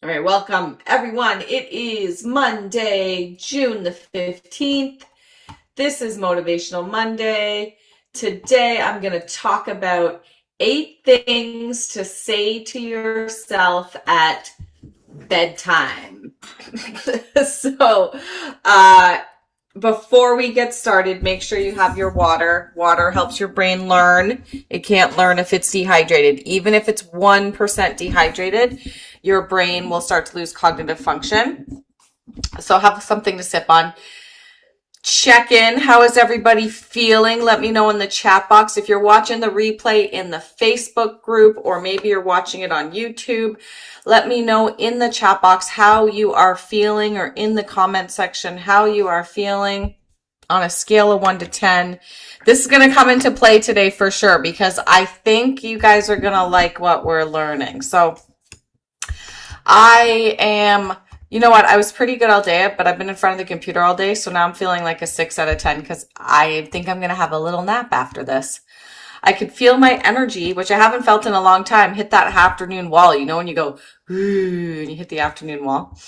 All right, welcome everyone. It is Monday, June the 15th. This is Motivational Monday. Today I'm going to talk about 8 things to say to yourself at bedtime. so, uh, Before we get started, make sure you have your water. Water helps your brain learn. It can't learn if it's dehydrated. Even if it's 1% dehydrated, your brain will start to lose cognitive function. So have something to sip on. Check in. How is everybody feeling? Let me know in the chat box. If you're watching the replay in the Facebook group, or maybe you're watching it on YouTube, let me know in the chat box how you are feeling, or in the comment section how you are feeling on a scale of 1 to 10. This is going to come into play today for sure, because I think you guys are going to like what we're learning. So you know what? I was pretty good all day, but I've been in front of the computer all day. So now I'm feeling like a 6 out of 10 because I think I'm going to have a little nap after this. I could feel my energy, which I haven't felt in a long time, hit that afternoon wall. You know, when you go, ooh, and you hit the afternoon wall.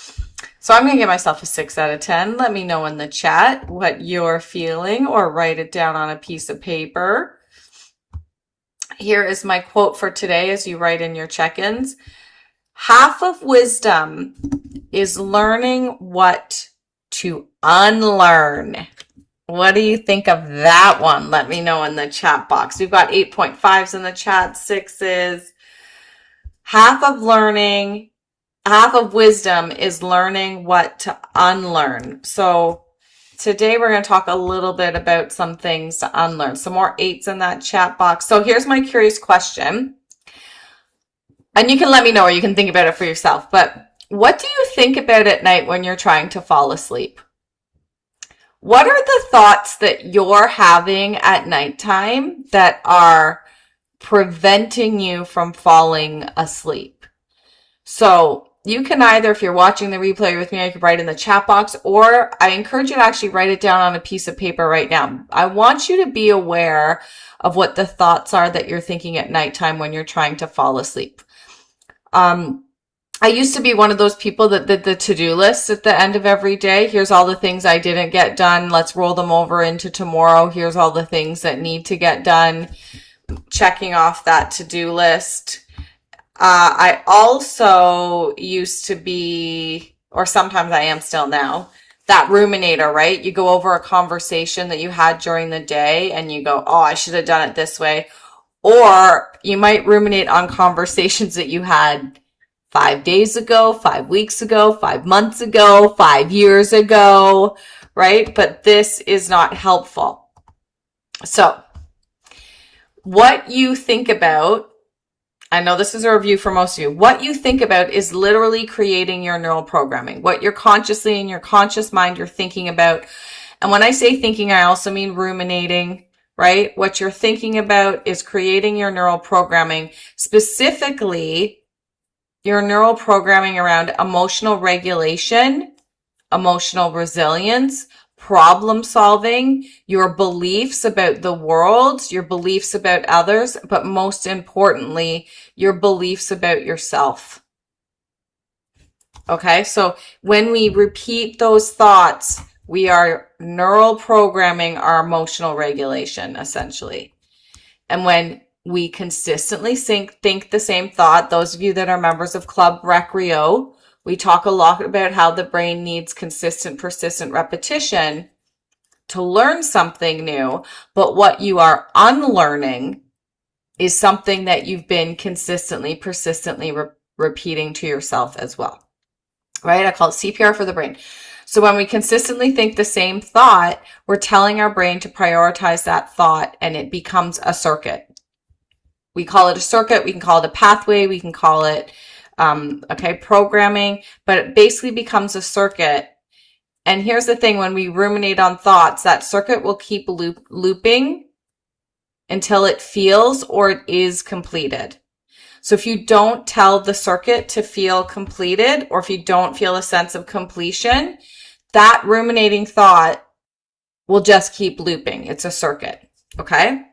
So I'm going to give myself a 6 out of 10. Let me know in the chat what you're feeling, or write it down on a piece of paper. Here is my quote for today as you write in your check-ins. Half of wisdom is learning what to unlearn. What do you think of that one? Let me know in the chat box. We've got 8.5s in the chat, 6s. Half of wisdom is learning what to unlearn. So today we're going to talk a little bit about some things to unlearn. Some more 8s in that chat box. So here's my curious question. And you can let me know, or you can think about it for yourself. But what do you think about at night when you're trying to fall asleep? What are the thoughts that you're having at nighttime that are preventing you from falling asleep? So you can either, if you're watching the replay with me, I could write in the chat box, or I encourage you to actually write it down on a piece of paper right now. I want you to be aware of what the thoughts are that you're thinking at nighttime when you're trying to fall asleep. I used to be one of those people that did the to-do list at the end of every day. Here's all the things I didn't get done. Let's roll them over into tomorrow. Here's all the things that need to get done. Checking off that to-do list. I also used to be, or sometimes I am still now, that ruminator, right? You go over a conversation that you had during the day and you go, oh, I should have done it this way. Or you might ruminate on conversations that you had 5 days ago, 5 weeks ago, 5 months ago, 5 years ago, right? But this is not helpful. So what you think about, I know this is a review for most of you, what you think about is literally creating your neural programming. What you're consciously in your conscious mind you're thinking about. And when I say thinking, I also mean ruminating, right? What you're thinking about is creating your neural programming, specifically your neural programming around emotional regulation, emotional resilience, problem solving, your beliefs about the world, your beliefs about others, but most importantly, your beliefs about yourself. Okay, so when we repeat those thoughts, we are neural programming our emotional regulation, essentially. And when we consistently think the same thought, those of you that are members of Club Recreo, we talk a lot about how the brain needs consistent, persistent repetition to learn something new. But what you are unlearning is something that you've been consistently, persistently repeating to yourself as well. Right? I call it CPR for the brain. So when we consistently think the same thought, we're telling our brain to prioritize that thought, and it becomes a circuit. We call it a circuit. We can call it a pathway. We can call it, programming, but it basically becomes a circuit. And here's the thing, when we ruminate on thoughts, that circuit will keep looping until it feels or it is completed. So if you don't tell the circuit to feel completed, or if you don't feel a sense of completion, that ruminating thought will just keep looping. It's a circuit, okay?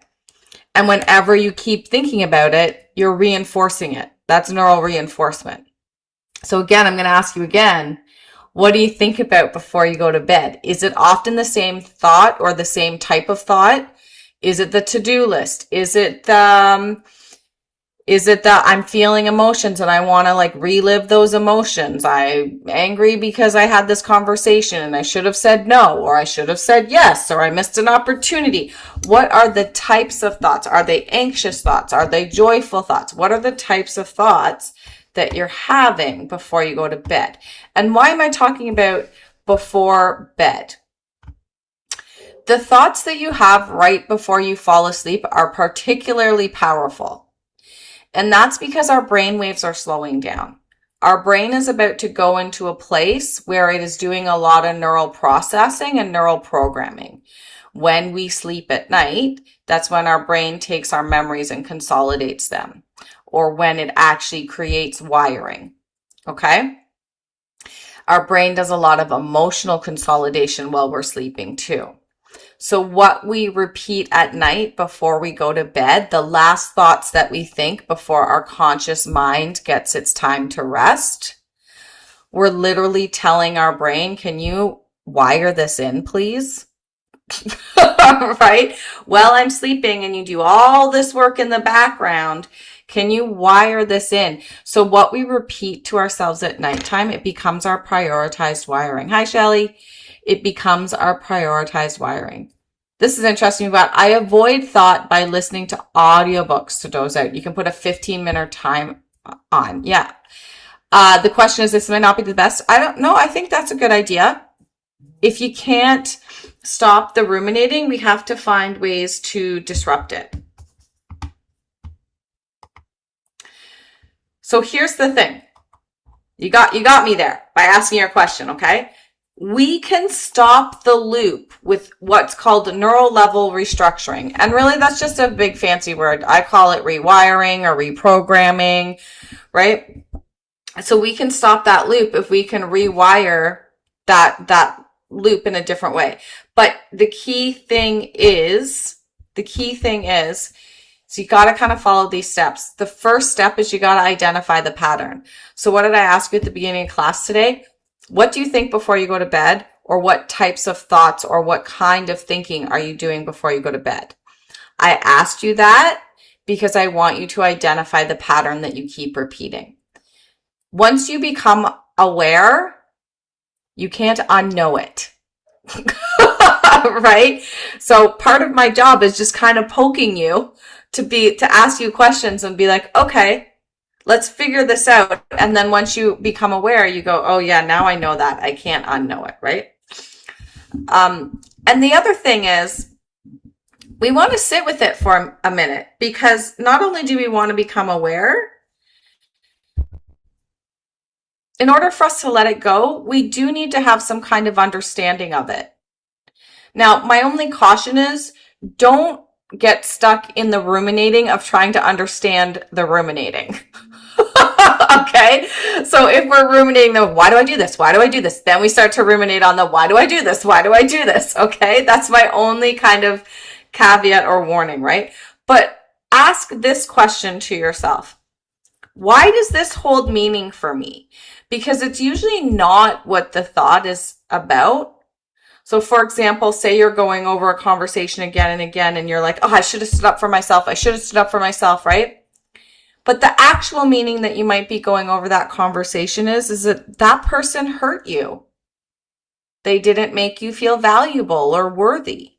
And whenever you keep thinking about it, you're reinforcing it. That's neural reinforcement. So again, I'm going to ask you again, what do you think about before you go to bed? Is it often the same thought or the same type of thought? Is it the to-do list? Is it that I'm feeling emotions and I want to like relive those emotions? I'm angry because I had this conversation and I should have said no, or I should have said yes, or I missed an opportunity. What are the types of thoughts? Are they anxious thoughts? Are they joyful thoughts? What are the types of thoughts that you're having before you go to bed? And why am I talking about before bed? The thoughts that you have right before you fall asleep are particularly powerful. And that's because our brain waves are slowing down. Our brain is about to go into a place where it is doing a lot of neural processing and neural programming. When we sleep at night, that's when our brain takes our memories and consolidates them, or when it actually creates wiring. Okay? Our brain does a lot of emotional consolidation while we're sleeping too. So what we repeat at night before we go to bed, the last thoughts that we think before our conscious mind gets its time to rest, we're literally telling our brain, can you wire this in, please? Right? While I'm sleeping and you do all this work in the background, can you wire this in? So what we repeat to ourselves at nighttime, it becomes our prioritized wiring. Hi, Shelly. It becomes our prioritized wiring. This is interesting, but I avoid thought by listening to audiobooks to doze out. You can put a 15-minute time on. Yeah. The question is, this might not be the best. I don't know. I think that's a good idea. If you can't stop the ruminating, we have to find ways to disrupt it. So here's the thing. You got me there by asking your question, okay? We can stop the loop with what's called neural level restructuring. And really, that's just a big fancy word. I call it rewiring or reprogramming, right? So we can stop that loop if we can rewire that loop in a different way. But the key thing is, so you got to kind of follow these steps. The first step is you got to identify the pattern. So what did I ask you at the beginning of class today? What do you think before you go to bed? Or what types of thoughts or what kind of thinking are you doing before you go to bed? I asked you that because I want you to identify the pattern that you keep repeating. Once you become aware, you can't unknow it. Right? So part of my job is just kind of poking you to ask you questions and be like, okay, let's figure this out. And then once you become aware, you go, oh yeah, now I know that. I can't unknow it, right? And the other thing is, we want to sit with it for a minute, because not only do we want to become aware, in order for us to let it go, we do need to have some kind of understanding of it. Now, my only caution is, don't get stuck in the ruminating of trying to understand the ruminating. Okay? So if we're ruminating the, why do I do this? Why do I do this? Then we start to ruminate on the, why do I do this? Why do I do this? Okay? That's my only kind of caveat or warning, right? But ask this question to yourself. Why does this hold meaning for me? Because it's usually not what the thought is about. So for example, say you're going over a conversation again and again, and you're like, oh, I should have stood up for myself. I should have stood up for myself, right? But the actual meaning that you might be going over that conversation is that that person hurt you. They didn't make you feel valuable or worthy,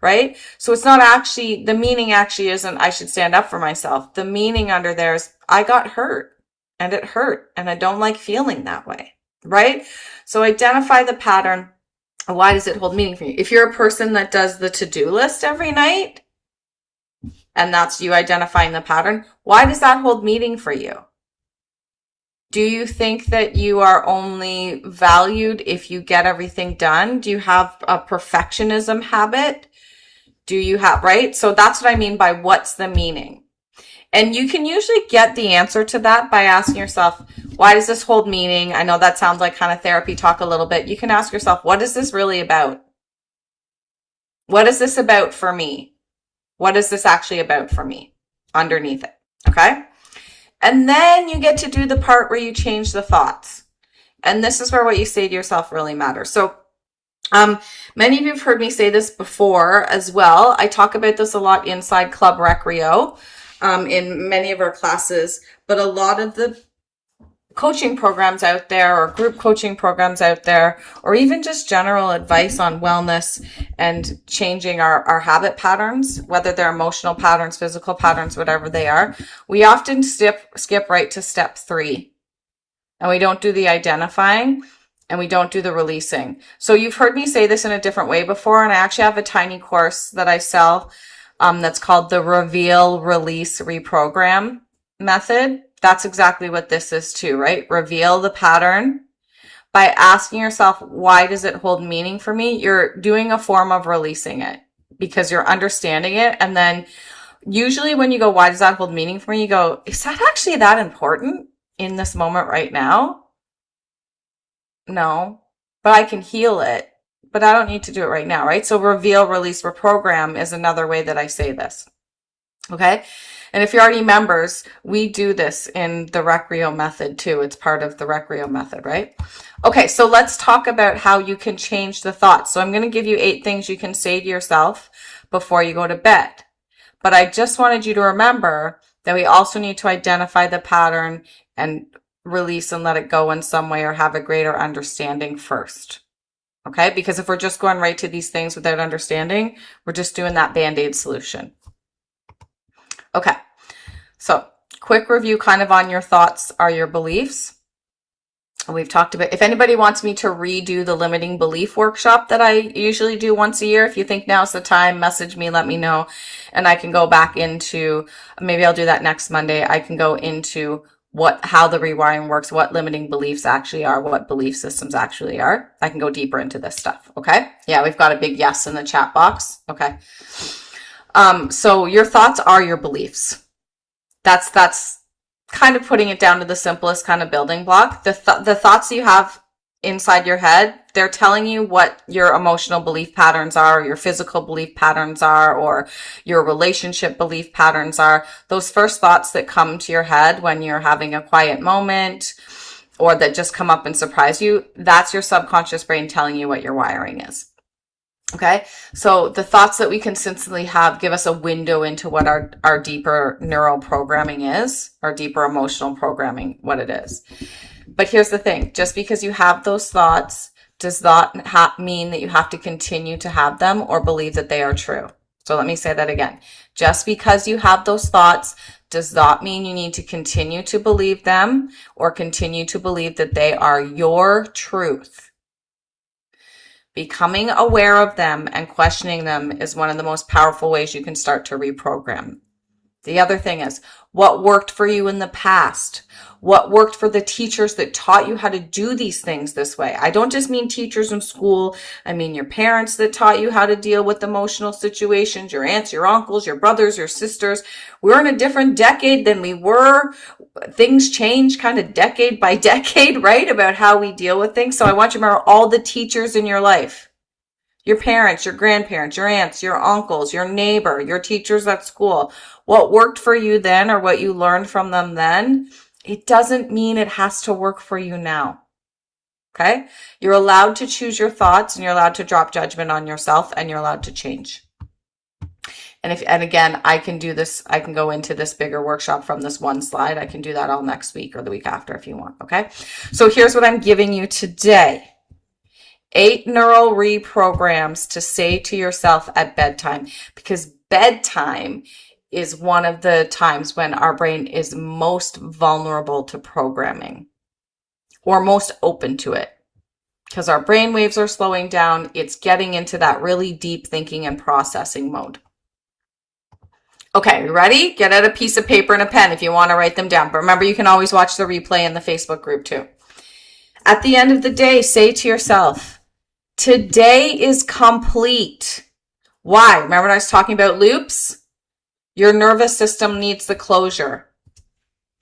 right? So it's not actually, the meaning actually isn't, I should stand up for myself. The meaning under there is, I got hurt and it hurt and I don't like feeling that way, right? So identify the pattern. Why does it hold meaning for you? If you're a person that does the to-do list every night, and that's you identifying the pattern, why does that hold meaning for you? Do you think that you are only valued if you get everything done? Do you have a perfectionism habit? Do you have, right? So that's what I mean by what's the meaning. And you can usually get the answer to that by asking yourself, why does this hold meaning? I know that sounds like kind of therapy talk a little bit. You can ask yourself, what is this really about? What is this about for me? What is this actually about for me underneath it? Okay. And then you get to do the part where you change the thoughts. And this is where what you say to yourself really matters. So many of you have heard me say this before as well. I talk about this a lot inside Club Recreo in many of our classes, but a lot of the coaching programs out there or group coaching programs out there, or even just general advice on wellness and changing our habit patterns, whether they're emotional patterns, physical patterns, whatever they are, we often skip right to step 3. And we don't do the identifying and we don't do the releasing. So you've heard me say this in a different way before, and I actually have a tiny course that I sell that's called the Reveal, Release, Reprogram method. That's exactly what this is too, right? Reveal the pattern by asking yourself, why does it hold meaning for me? You're doing a form of releasing it because you're understanding it. And then usually when you go, why does that hold meaning for me? You go, is that actually that important in this moment right now? No, but I can heal it, but I don't need to do it right now, right? So reveal, release, reprogram is another way that I say this. Okay. And if you're already members, we do this in the Recreo method too. It's part of the Recreo method, right? Okay. So let's talk about how you can change the thoughts. So I'm going to give you 8 things you can say to yourself before you go to bed. But I just wanted you to remember that we also need to identify the pattern and release and let it go in some way or have a greater understanding first. Okay? Because if we're just going right to these things without understanding, we're just doing that Band-Aid solution. Okay. So quick review kind of on your thoughts are your beliefs. We've talked about, if anybody wants me to redo the limiting belief workshop that I usually do once a year, if you think now's the time, message me, let me know. And I can go back into, maybe I'll do that next Monday. I can go into how the rewiring works, what limiting beliefs actually are, what belief systems actually are. I can go deeper into this stuff. Okay. Yeah. We've got a big yes in the chat box. Okay. So your thoughts are your beliefs. That's kind of putting it down to the simplest kind of building block. The thoughts you have inside your head, they're telling you what your emotional belief patterns are, or your physical belief patterns are, or your relationship belief patterns are. Those first thoughts that come to your head when you're having a quiet moment or that just come up and surprise you, that's your subconscious brain telling you what your wiring is. Okay. So the thoughts that we consistently have give us a window into what our deeper neural programming is, our deeper emotional programming, what it is. But here's the thing. Just because you have those thoughts does not mean that you have to continue to have them or believe that they are true. So let me say that again. Just because you have those thoughts does not mean you need to continue to believe them or continue to believe that they are your truth. Becoming aware of them and questioning them is one of the most powerful ways you can start to reprogram. The other thing is, what worked for you in the past? What worked for the teachers that taught you how to do these things this way? I don't just mean teachers in school. I mean your parents that taught you how to deal with emotional situations, your aunts, your uncles, your brothers, your sisters. We're in a different decade than we were. Things change kind of decade by decade, right? About how we deal with things. So I want you to remember all the teachers in your life. Your parents, your grandparents, your aunts, your uncles, your neighbor, your teachers at school. What worked for you then or what you learned from them then, it doesn't mean it has to work for you now. Okay? You're allowed to choose your thoughts and you're allowed to drop judgment on yourself and you're allowed to change. And again, I can do this. I can go into this bigger workshop from this one slide. I can do that all next week or the week after if you want. Okay? So here's what I'm giving you today. 8 neural reprograms to say to yourself at bedtime, because bedtime is one of the times when our brain is most vulnerable to programming or most open to it because our brain waves are slowing down. It's getting into that really deep thinking and processing mode. Okay, you ready? Get out a piece of paper and a pen if you want to write them down. But remember, you can always watch the replay in the Facebook group too. At the end of the day, say to yourself, today is complete. Why? Remember when I was talking about loops? Your nervous system needs the closure.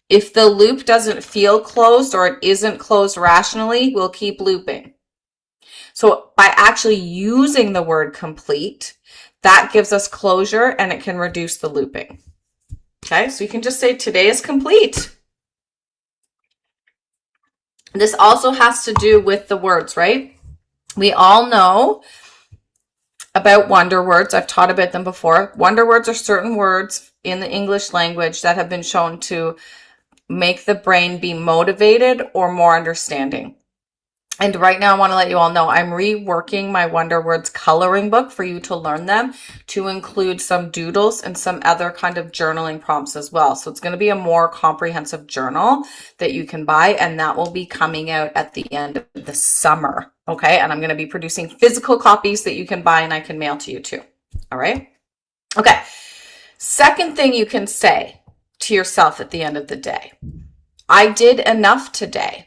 If the loop doesn't feel closed or it isn't closed rationally, we'll keep looping. So by actually using the word complete, that gives us closure and it can reduce the looping. Okay, so you can just say today is complete. This also has to do with the words, right? We all know about wonder words. I've taught about them before. Wonder words are certain words in the English language that have been shown to make the brain be motivated or more understanding. And right now I want to let you all know I'm reworking my Wonder Words coloring book for you to learn them, to include some doodles and some other kind of journaling prompts as well. So it's going to be a more comprehensive journal that you can buy, and that will be coming out at the end of the summer. Okay. And I'm going to be producing physical copies that you can buy and I can mail to you too. All right. Okay. Second thing you can say to yourself at the end of the day: I did enough today.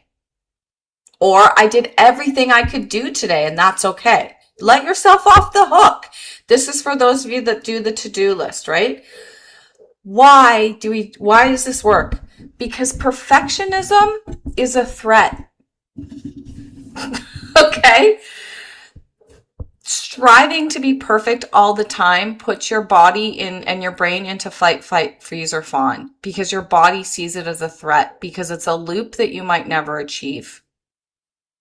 Or I did everything I could do today, and that's okay. Let yourself off the hook. This is for those of you that do the to-do list, right? Why does this work? Because perfectionism is a threat. Okay? Striving to be perfect all the time puts your body in and your brain into fight, freeze, or fawn, because your body sees it as a threat, because it's a loop that you might never achieve.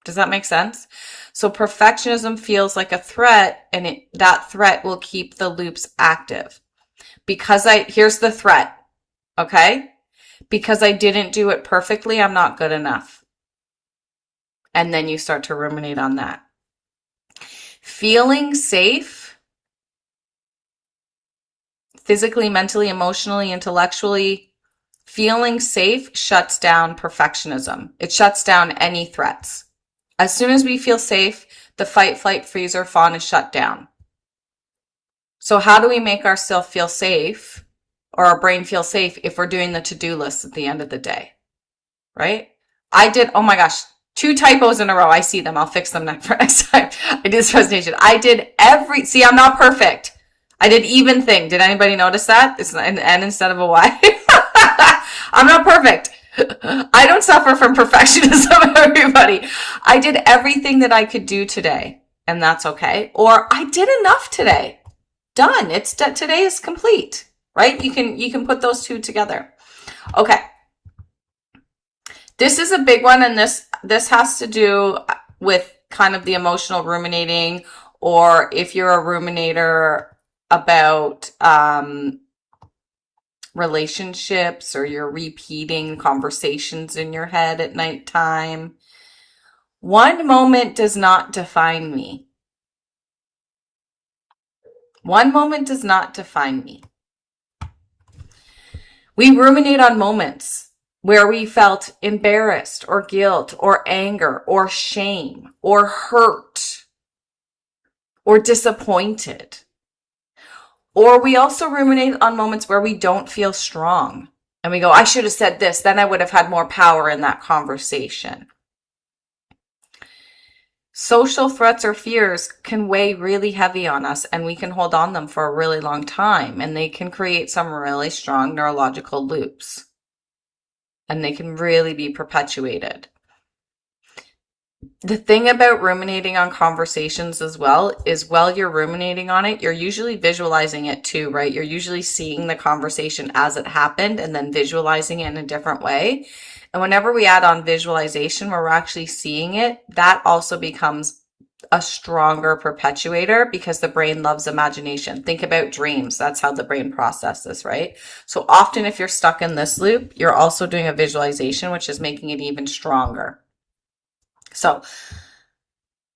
Does that make sense? So perfectionism feels like a threat, and that threat will keep the loops active. Here's the threat, okay? Because I didn't do it perfectly, I'm not good enough. And then you start to ruminate on that. Feeling safe, physically, mentally, emotionally, intellectually, feeling safe shuts down perfectionism. It shuts down any threats. As soon as we feel safe, the fight, flight, freeze, or fawn is shut down. So how do we make ourselves feel safe, or our brain feel safe, if we're doing the to-do list at the end of the day, right? Oh my gosh, 2 typos in a row. I see them. I'll fix them next time. I did this presentation. See, I'm not perfect. I did even thing. Did anybody notice that? It's an N instead of a Y. I'm not perfect. I don't suffer from perfectionism, everybody. I did everything that I could do today, and that's okay. Or I did enough today. Done. Today is complete, right? You can put those two together. Okay. This is a big one, and this has to do with kind of the emotional ruminating, or if you're a ruminator about relationships, or you're repeating conversations in your head at nighttime. One moment does not define me. One moment does not define me. We ruminate on moments where we felt embarrassed, or guilt, or anger, or shame, or hurt, or disappointed. Or we also ruminate on moments where we don't feel strong. And we go, I should have said this, then I would have had more power in that conversation. Social threats or fears can weigh really heavy on us, and we can hold on them for a really long time. And they can create some really strong neurological loops. And they can really be perpetuated. The thing about ruminating on conversations as well is, while you're ruminating on it, you're usually visualizing it too, right? You're usually seeing the conversation as it happened and then visualizing it in a different way. And whenever we add on visualization where we're actually seeing it, that also becomes a stronger perpetuator, because the brain loves imagination. Think about dreams. That's how the brain processes, right? So often if you're stuck in this loop, you're also doing a visualization, which is making it even stronger. So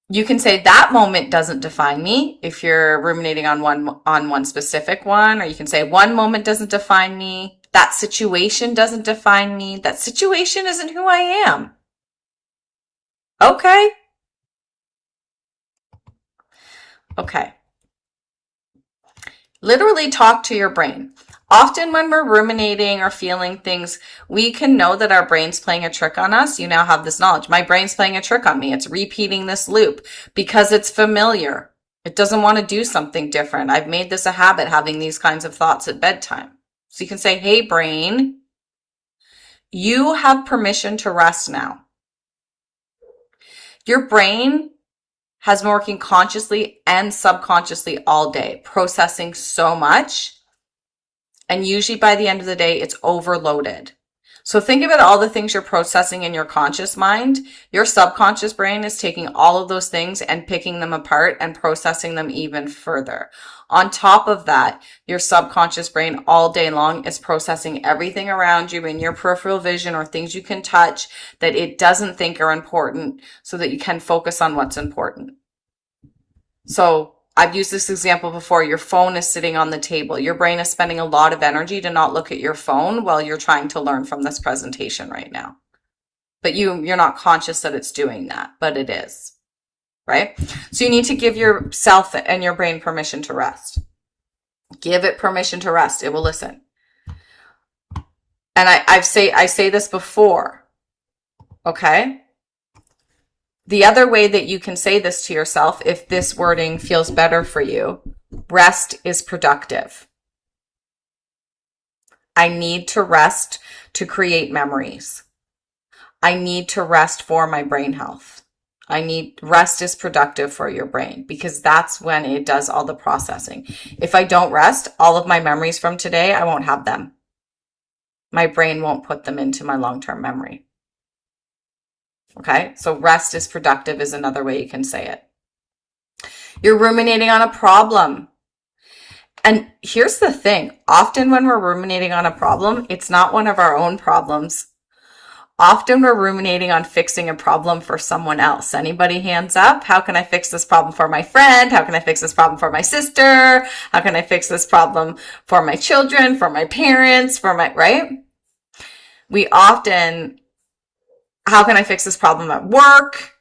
you can say that moment doesn't define me if you're ruminating on one specific one, or you can say one moment doesn't define me. That situation doesn't define me. That situation isn't who I am. Okay. Okay. Literally talk to your brain. Often when we're ruminating or feeling things, we can know that our brain's playing a trick on us. You now have this knowledge. My brain's playing a trick on me. It's repeating this loop because it's familiar. It doesn't want to do something different. I've made this a habit, having these kinds of thoughts at bedtime. So you can say, hey, brain, you have permission to rest now. Your brain has been working consciously and subconsciously all day, processing so much. And usually by the end of the day, it's overloaded. So think about all the things you're processing in your conscious mind. Your subconscious brain is taking all of those things and picking them apart and processing them even further. On top of that, your subconscious brain all day long is processing everything around you in your peripheral vision or things you can touch that it doesn't think are important so that you can focus on what's important. So I've used this example before. Your phone is sitting on the table. Your brain is spending a lot of energy to not look at your phone while you're trying to learn from this presentation right now. But you're not conscious that it's doing that, but it is, right? So you need to give yourself and your brain permission to rest. Give it permission to rest. It will listen. And I say this before, okay? The other way that you can say this to yourself, if this wording feels better for you, rest is productive. I need to rest to create memories. I need to rest for my brain health. Rest is productive for your brain because that's when it does all the processing. If I don't rest, all of my memories from today, I won't have them. My brain won't put them into my long-term memory. Okay, so rest is productive is another way you can say it. You're ruminating on a problem. And here's the thing. Often when we're ruminating on a problem, it's not one of our own problems. Often we're ruminating on fixing a problem for someone else. Anybody hands up? How can I fix this problem for my friend? How can I fix this problem for my sister? How can I fix this problem for my children, for my parents, right? We often, how can I fix this problem at work?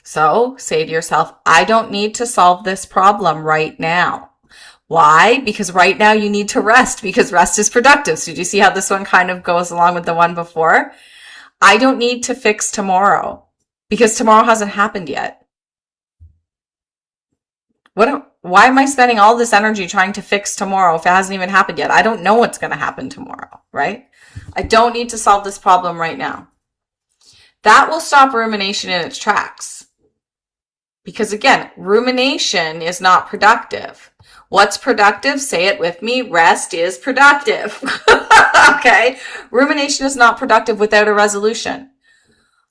So say to yourself, I don't need to solve this problem right now. Why? Because right now you need to rest because rest is productive. So do you see how this one kind of goes along with the one before? I don't need to fix tomorrow because tomorrow hasn't happened yet. Why am I spending all this energy trying to fix tomorrow if it hasn't even happened yet? I don't know what's going to happen tomorrow, right? I don't need to solve this problem right now. That will stop rumination in its tracks. Because again, rumination is not productive. What's productive? Say it with me. Rest is productive. Okay? Rumination is not productive without a resolution.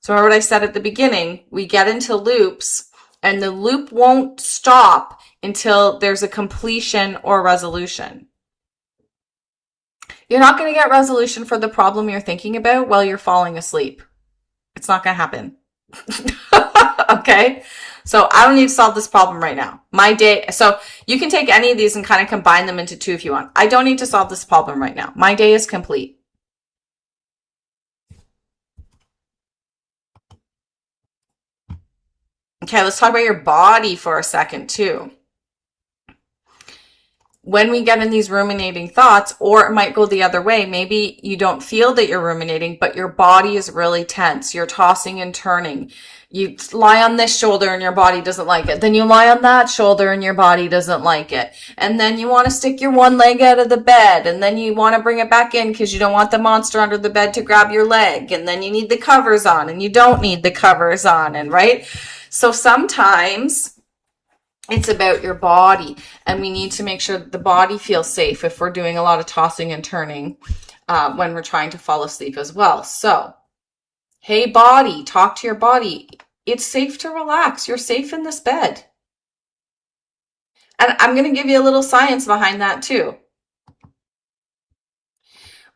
So remember what I said at the beginning, we get into loops and the loop won't stop until there's a completion or resolution. You're not going to get resolution for the problem you're thinking about while you're falling asleep. It's not going to happen. Okay? So I don't need to solve this problem right now. So you can take any of these and kind of combine them into two if you want. I don't need to solve this problem right now. My day is complete. Okay, let's talk about your body for a second too. When we get in these ruminating thoughts, or it might go the other way, maybe you don't feel that you're ruminating, but your body is really tense. You're tossing and turning. You lie on this shoulder and your body doesn't like it. Then you lie on that shoulder and your body doesn't like it. And then you want to stick your one leg out of the bed. And then you want to bring it back in because you don't want the monster under the bed to grab your leg. And then you need the covers on and you don't need the covers on. And right? So sometimes it's about your body, and we need to make sure that the body feels safe if we're doing a lot of tossing and turning when we're trying to fall asleep as well. So, hey body, talk to your body. It's safe to relax. You're safe in this bed. And I'm going to give you a little science behind that too.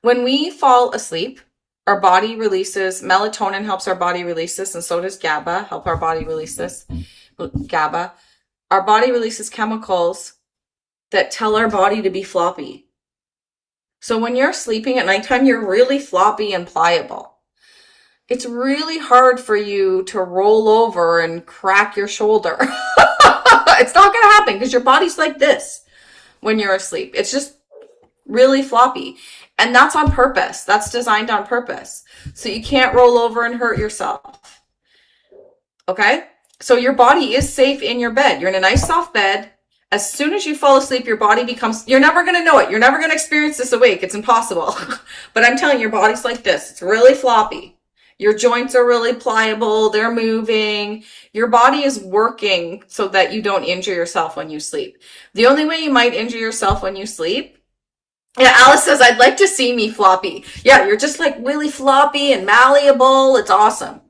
When we fall asleep, our body releases, melatonin helps our body release this, and so does GABA, help our body release this, GABA. Our body releases chemicals that tell our body to be floppy. So when you're sleeping at nighttime, you're really floppy and pliable. It's really hard for you to roll over and crack your shoulder. It's not going to happen because your body's like this when you're asleep. It's just really floppy. And that's on purpose. That's designed on purpose. So you can't roll over and hurt yourself. Okay? So your body is safe in your bed. You're in a nice soft bed. As soon as you fall asleep, your body becomes, you're never going to know it. You're never going to experience this awake. It's impossible. But I'm telling you, your body's like this. It's really floppy. Your joints are really pliable. They're moving. Your body is working so that you don't injure yourself when you sleep. The only way you might injure yourself when you sleep Yeah, Alice says, I'd like to see me floppy. Yeah, you're just like really floppy and malleable. It's awesome.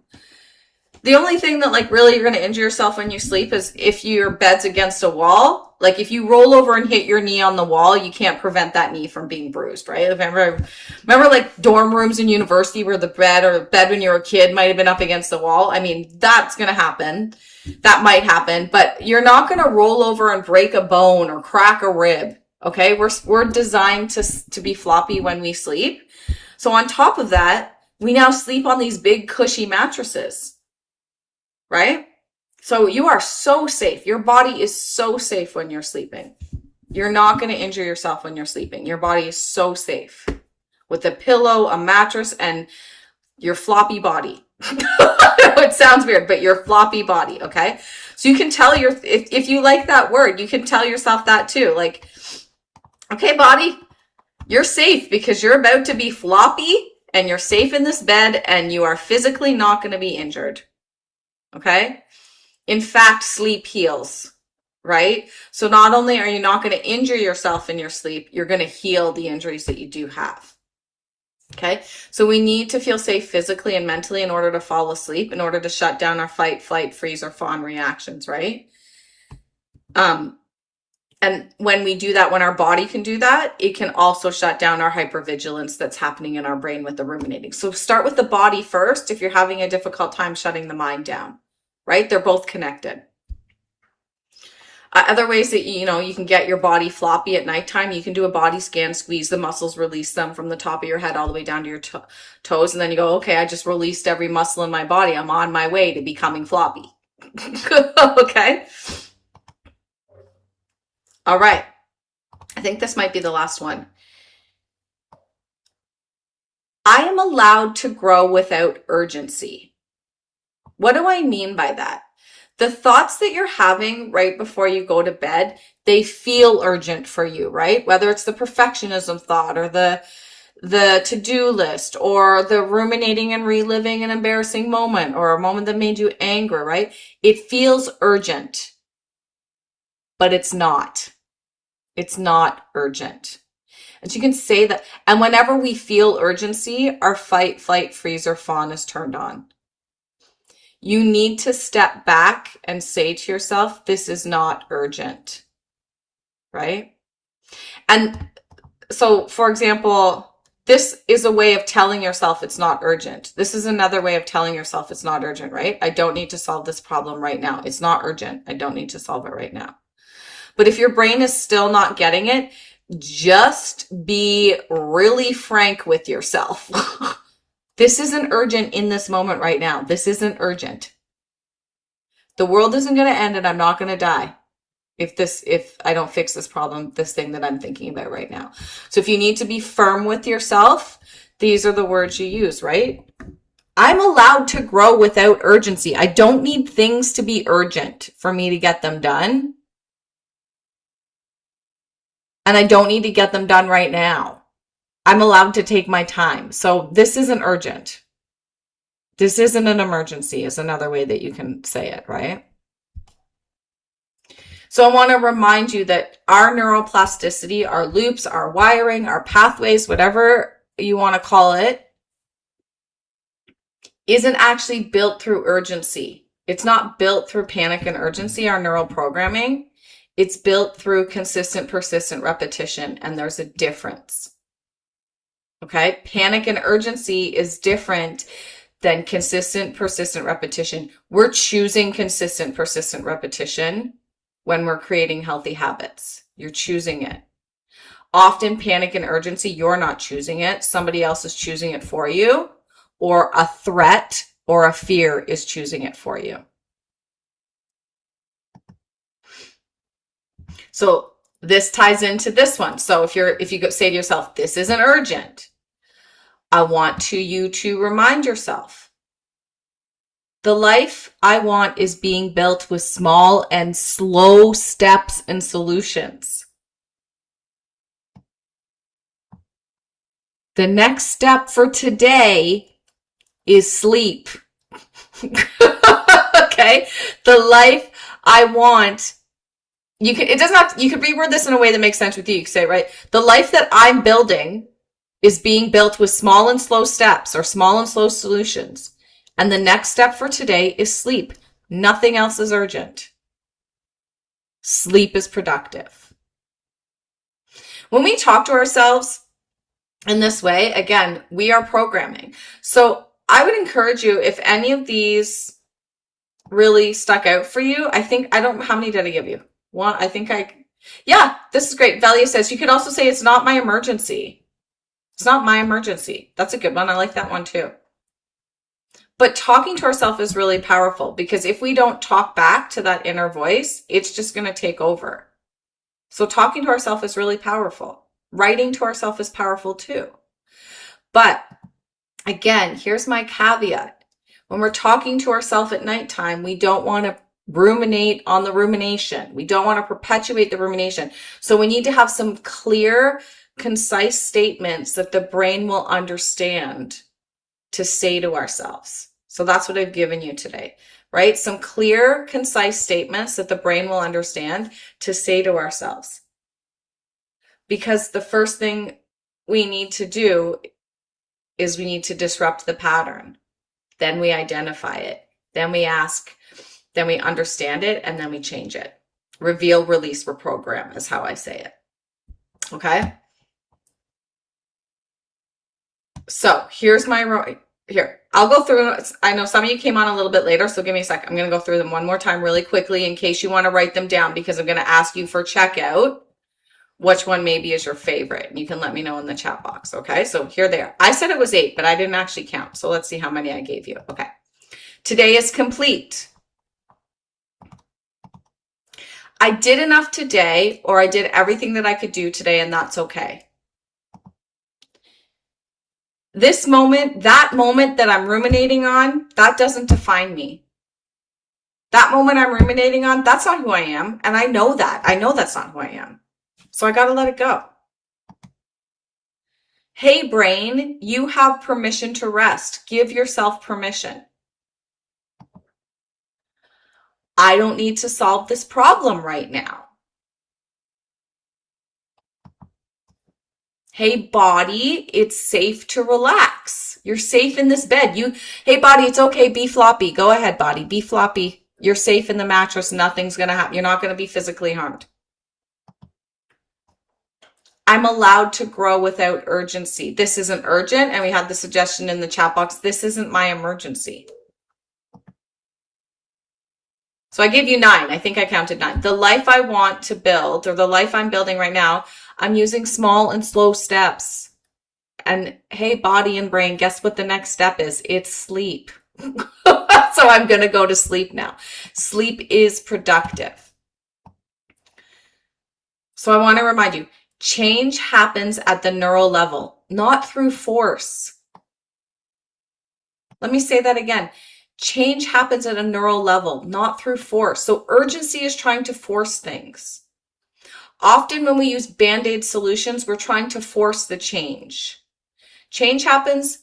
The only thing that like really you're going to injure yourself when you sleep is if your bed's against a wall. Like if you roll over and hit your knee on the wall, you can't prevent that knee from being bruised, right? Remember like dorm rooms in university where the bed when you were a kid might have been up against the wall. I mean, that's going to happen. That might happen, but you're not going to roll over and break a bone or crack a rib. Okay. We're designed to be floppy when we sleep. So on top of that, we now sleep on these big cushy mattresses. Right? So you are so safe. Your body is so safe when you're sleeping. You're not going to injure yourself when you're sleeping. Your body is so safe with a pillow, a mattress, and your floppy body. It sounds weird, but your floppy body. Okay. So you can tell if you like that word, you can tell yourself that too. Like, okay, body, you're safe because you're about to be floppy and you're safe in this bed and you are physically not going to be injured. Okay. In fact, sleep heals, right? So not only are you not going to injure yourself in your sleep, you're going to heal the injuries that you do have. Okay. So we need to feel safe physically and mentally in order to fall asleep, in order to shut down our fight, flight, freeze, or fawn reactions, right? And when we do that, when our body can do that, it can also shut down our hypervigilance that's happening in our brain with the ruminating. So start with the body first if you're having a difficult time shutting the mind down, right? They're both connected. Other ways that, you can get your body floppy at nighttime, you can do a body scan, squeeze the muscles, release them from the top of your head all the way down to your toes. And then you go, okay, I just released every muscle in my body. I'm on my way to becoming floppy. Okay. All right. I think this might be the last one. I am allowed to grow without urgency. What do I mean by that? The thoughts that you're having right before you go to bed, they feel urgent for you, right? Whether it's the perfectionism thought or the to-do list or the ruminating and reliving an embarrassing moment or a moment that made you angry, right? It feels urgent, but it's not. It's not urgent. And you can say that. And whenever we feel urgency, our fight, flight, freeze, or fawn is turned on. You need to step back and say to yourself, this is not urgent, right? And so, for example, this is a way of telling yourself it's not urgent. This is another way of telling yourself it's not urgent, right? I don't need to solve this problem right now. It's not urgent. I don't need to solve it right now. But if your brain is still not getting it, just be really frank with yourself. This isn't urgent in this moment right now. This isn't urgent. The world isn't going to end and I'm not going to die if I don't fix this problem, this thing that I'm thinking about right now. So if you need to be firm with yourself, these are the words you use, right? I'm allowed to grow without urgency. I don't need things to be urgent for me to get them done. And I don't need to get them done right now. I'm allowed to take my time. So this isn't urgent. This isn't an emergency is another way that you can say it, right? So I want to remind you that our neuroplasticity, our loops, our wiring, our pathways, whatever you want to call it, isn't actually built through urgency. It's not built through panic and urgency, our neural programming. It's built through consistent, persistent repetition, and there's a difference. Okay? Panic and urgency is different than consistent, persistent repetition. We're choosing consistent, persistent repetition when we're creating healthy habits. You're choosing it. Often panic and urgency, you're not choosing it. Somebody else is choosing it for you, or a threat or a fear is choosing it for you. So this ties into this one. So if you say to yourself, this isn't urgent, I want you to remind yourself, the life I want is being built with small and slow steps and solutions. The next step for today is sleep. Okay? The life I want it does not, you could reword this in a way that makes sense with you. You could say, right, the life that I'm building is being built with small and slow steps or small and slow solutions. And the next step for today is sleep. Nothing else is urgent. Sleep is productive. When we talk to ourselves in this way, again, we are programming. So I would encourage you, if any of these really stuck out for you, how many did I give you? One, yeah, this is great. Valia says, you could also say it's not my emergency. It's not my emergency. That's a good one. I like that one too. But talking to ourselves is really powerful, because if we don't talk back to that inner voice, it's just going to take over. So talking to ourselves is really powerful. Writing to ourselves is powerful too. But again, here's my caveat. When we're talking to ourselves at nighttime, we don't want to ruminate on the rumination. We don't want to perpetuate the rumination. So we need to have some clear, concise statements that the brain will understand to say to ourselves. So that's what I've given you today, right? Some clear, concise statements that the brain will understand to say to ourselves. Because the first thing we need to do is we need to disrupt the pattern. Then we identify it. Then we ask, then we understand it, and then we change it. Reveal, release, reprogram is how I say it. Okay? So here's I'll go through. I know some of you came on a little bit later, so give me a second. I'm going to go through them one more time really quickly in case you want to write them down, because I'm going to ask you for checkout which one maybe is your favorite. And you can let me know in the chat box. Okay, so here they are. I said it was 8, but I didn't actually count. So let's see how many I gave you. Okay. Today is complete. I did enough today, or I did everything that I could do today, and that's okay. This moment, that moment that I'm ruminating on, that doesn't define me. That moment I'm ruminating on, that's not who I am. And I know that. I know that's not who I am. So I got to let it go. Hey, brain, you have permission to rest. Give yourself permission. I don't need to solve this problem right now. Hey, body, it's safe to relax. You're safe in this bed. Hey, body, it's okay. Be floppy. Go ahead, body. Be floppy. You're safe in the mattress. Nothing's going to happen. You're not going to be physically harmed. I'm allowed to grow without urgency. This isn't urgent. And we had the suggestion in the chat box. This isn't my emergency. So I gave you 9. I think I counted 9. The life I want to build, or the life I'm building right now, I'm using small and slow steps. And hey, body and brain, guess what the next step is? It's sleep. So I'm going to go to sleep now. Sleep is productive. So I want to remind you, change happens at the neural level, not through force. Let me say that again. Change happens at a neural level, not through force. So urgency is trying to force things. Often when we use Band-Aid solutions, we're trying to force the change. Change happens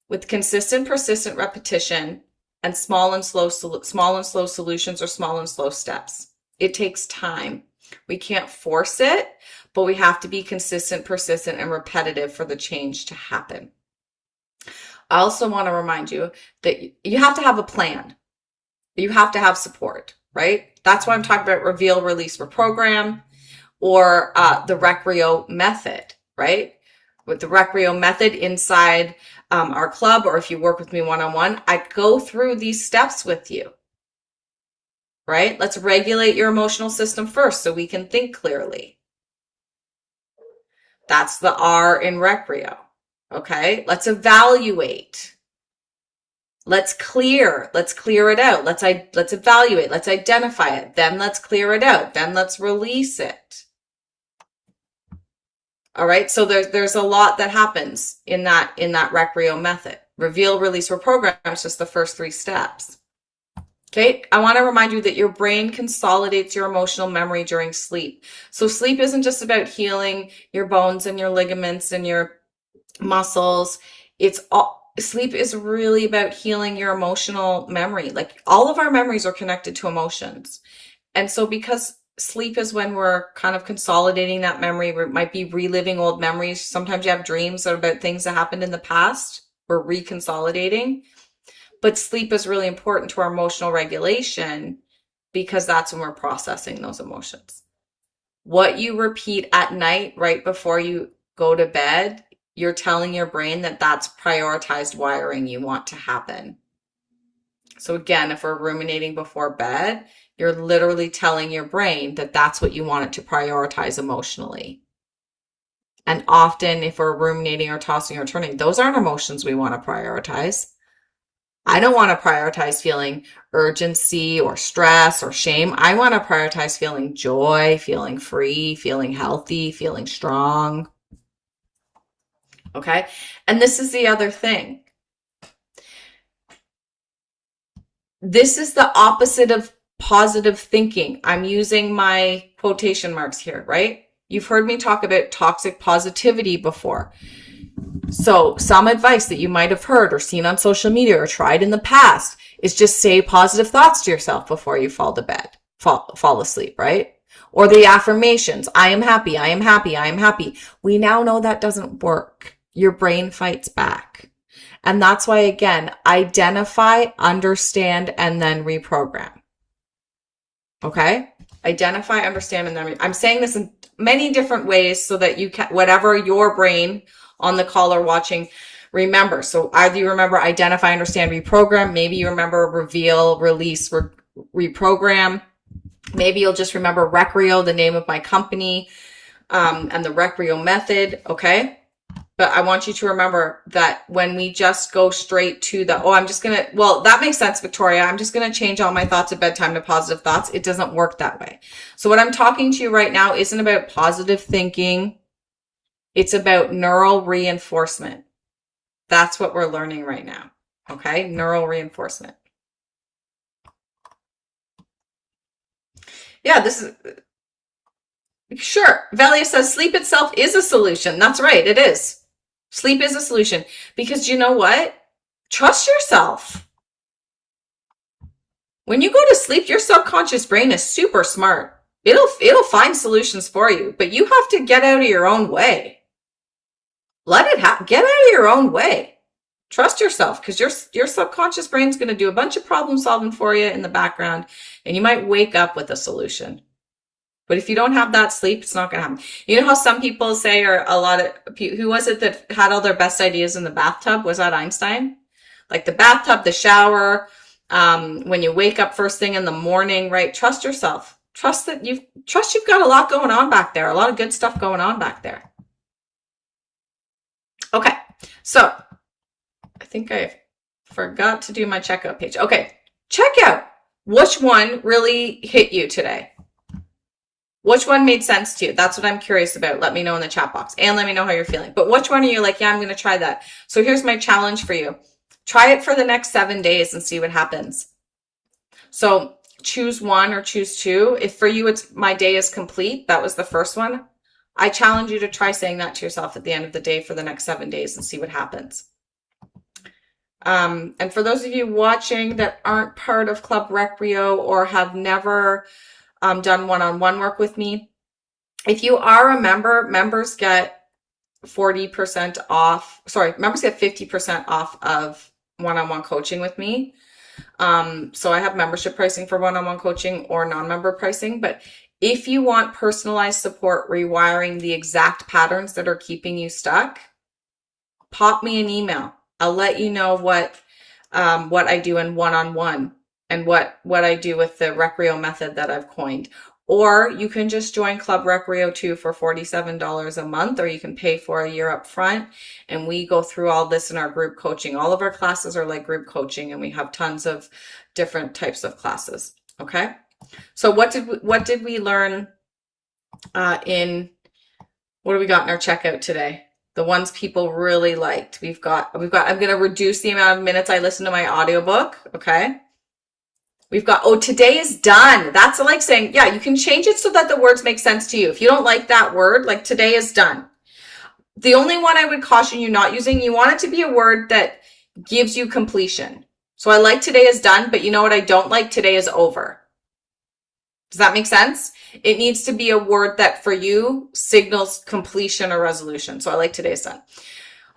with consistent, persistent repetition and small and slow solutions or small and slow steps. It takes time. We can't force it, but we have to be consistent, persistent, and repetitive for the change to happen. I also want to remind you that you have to have a plan. You have to have support, right? That's why I'm talking about reveal, release, reprogram, or the Recreo method, right? With the Recreo method inside our club, or if you work with me one-on-one, I go through these steps with you, right? Let's regulate your emotional system first so we can think clearly. That's the R in Recreo. Okay, let's evaluate. Let's clear it out. Let's evaluate. Let's identify it. Then let's clear it out. Then let's release it. All right. So there's a lot that happens in that Recreo method. Reveal, release, reprogram is just the first 3 steps. Okay. I want to remind you that your brain consolidates your emotional memory during sleep. So sleep isn't just about healing your bones and your ligaments and your muscles. Sleep is really about healing your emotional memory. Like all of our memories are connected to emotions. And so because sleep is when we're kind of consolidating that memory. We might be reliving old memories. Sometimes you have dreams about things that happened in the past. We're reconsolidating. But sleep is really important to our emotional regulation because that's when we're processing those emotions. What you repeat at night right before you go to bed, you're telling your brain that that's prioritized wiring you want to happen. So again, if we're ruminating before bed, you're literally telling your brain that that's what you want it to prioritize emotionally. And often if we're ruminating or tossing or turning, those aren't emotions we want to prioritize. I don't want to prioritize feeling urgency or stress or shame. I want to prioritize feeling joy, feeling free, feeling healthy, feeling strong. Okay. And this is the other thing. This is the opposite of positive thinking. I'm using my quotation marks here, right? You've heard me talk about toxic positivity before. So some advice that you might have heard or seen on social media or tried in the past is just say positive thoughts to yourself before you fall to bed, fall asleep, right? Or the affirmations, I am happy, I am happy, I am happy. We now know that doesn't work. Your brain fights back. And that's why, again, identify, understand, and then reprogram. Okay? Identify, understand, and then I'm saying this in many different ways so that you can, whatever your brain on the call or watching, remember. So either you remember identify, understand, reprogram. Maybe you remember reveal, release, reprogram. Maybe you'll just remember Recreo, the name of my company, and the Recreo method. Okay. But I want you to remember that when we just go straight to the, that makes sense, Victoria. I'm just going to change all my thoughts at bedtime to positive thoughts. It doesn't work that way. So what I'm talking to you right now isn't about positive thinking. It's about neural reinforcement. That's what we're learning right now. Okay. Neural reinforcement. Yeah, this is, sure. Velia says sleep itself is a solution. That's right. It is. Sleep is a solution because you know what? Trust yourself. When you go to sleep, your subconscious brain is super smart. It'll find solutions for you, but you have to get out of your own way. Let it get out of your own way. Trust yourself because your subconscious brain's going to do a bunch of problem solving for you in the background, and you might wake up with a solution. But if you don't have that sleep, it's not going to happen. You know how some people say, or a lot of people, who was it that had all their best ideas in the bathtub? Was that Einstein? Like the bathtub, the shower, when you wake up first thing in the morning, right? Trust yourself. Trust you've got a lot going on back there. A lot of good stuff going on back there. Okay. So I think I forgot to do my checkout page. Okay. Check out which one really hit you today. Which one made sense to you? That's what I'm curious about. Let me know in the chat box and let me know how you're feeling. But which one are you like, yeah, I'm going to try that. So here's my challenge for you. Try it for the next 7 days and see what happens. So choose one or choose two. If for you, it's my day is complete. That was the first one. I challenge you to try saying that to yourself at the end of the day for the next 7 days and see what happens. And for those of you watching that aren't part of Club Recreo or have never done one-on-one work with me. If you are a member, members get 40% off. Sorry, members get 50% off of one-on-one coaching with me. So I have membership pricing for one-on-one coaching or non-member pricing. But if you want personalized support, rewiring the exact patterns that are keeping you stuck, pop me an email. I'll let you know what I do in one-on-one. And what I do with the Recreo method that I've coined. Or you can just join Club Recreo 2 for $47 a month, or you can pay for a year up front. And we go through all this in our group coaching. All of our classes are like group coaching, and we have tons of different types of classes. Okay. So what did we learn what do we got in our checkout today? The ones people really liked. I'm going to reduce the amount of minutes I listen to my audiobook. Okay. We've got, today is done. That's like saying, yeah, you can change it so that the words make sense to you. If you don't like that word, like today is done. The only one I would caution you not using, you want it to be a word that gives you completion. So I like today is done, but you know what I don't like? Today is over. Does that make sense? It needs to be a word that for you signals completion or resolution. So I like today is done.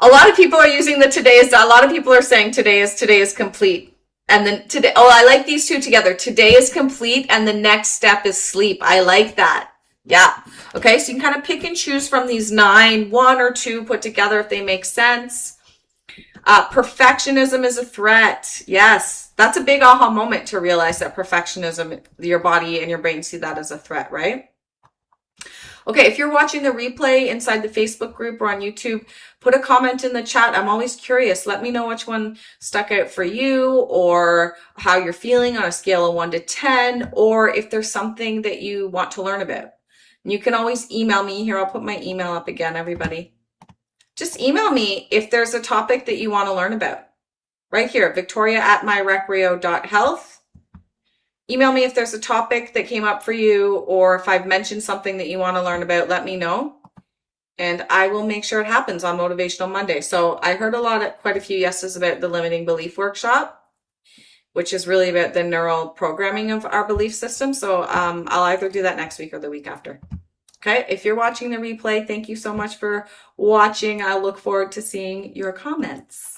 A lot of people are using the today is done. A lot of people are saying today is complete. And then today, oh, I like these two together. Today is complete and the next step is sleep. I like that. Yeah. Okay. So you can kind of pick and choose from these 9, 1 or 2 put together if they make sense. Perfectionism is a threat. Yes. That's a big aha moment to realize that perfectionism, your body and your brain see that as a threat, right? Okay, if you're watching the replay inside the Facebook group or on YouTube, put a comment in the chat. I'm always curious. Let me know which one stuck out for you or how you're feeling on a scale of 1 to 10, or if there's something that you want to learn about. And you can always email me. Here, I'll put my email up again, everybody. Just email me if there's a topic that you want to learn about. Right here, victoria@myrecreo.health. Email me if there's a topic that came up for you, or if I've mentioned something that you want to learn about, let me know. And I will make sure it happens on Motivational Monday. So I heard quite a few yeses about the limiting belief workshop, which is really about the neural programming of our belief system. So I'll either do that next week or the week after. Okay, if you're watching the replay, thank you so much for watching. I look forward to seeing your comments.